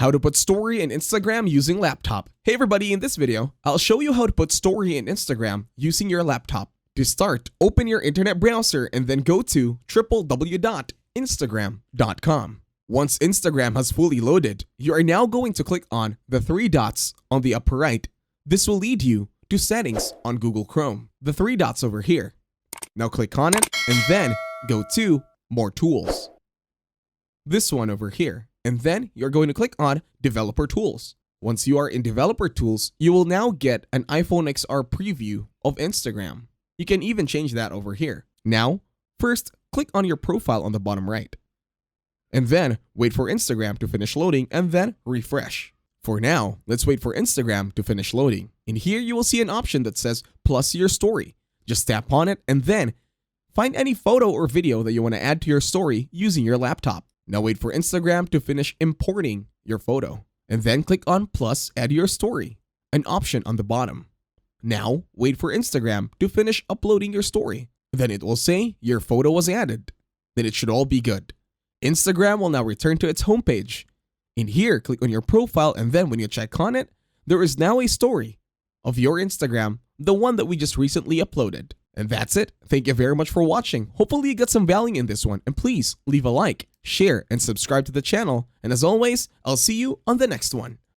How to put story in Instagram using laptop. Hey everybody, in this video, I'll show you how to put story in Instagram using your laptop. To start, open your internet browser and then go to www.instagram.com. Once Instagram has fully loaded, you are now going to click on the three dots on the upper right. This will lead you to settings on Google Chrome. The three dots over here. Now click on it and then go to more tools. This one over here. And then you're going to click on Developer Tools. Once you are in Developer Tools, you will now get an iPhone XR preview of Instagram. You can even change that over here. Now, first, click on your profile on the bottom right. And then, wait for Instagram to finish loading and then refresh. For now, let's wait for Instagram to finish loading. In here, you will see an option that says plus your story. Just tap on it and then find any photo or video that you want to add to your story using your laptop. Now wait for Instagram to finish importing your photo. And then click on plus add your story, an option on the bottom. Now wait for Instagram to finish uploading your story. Then it will say your photo was added. Then it should all be good. Instagram will now return to its homepage. In here, click on your profile and then when you check on it, there is now a story of your Instagram, the one that we just recently uploaded. And that's it. Thank you very much for watching. Hopefully you got some value in this one. And please leave a like, share, and subscribe to the channel. And as always, I'll see you on the next one.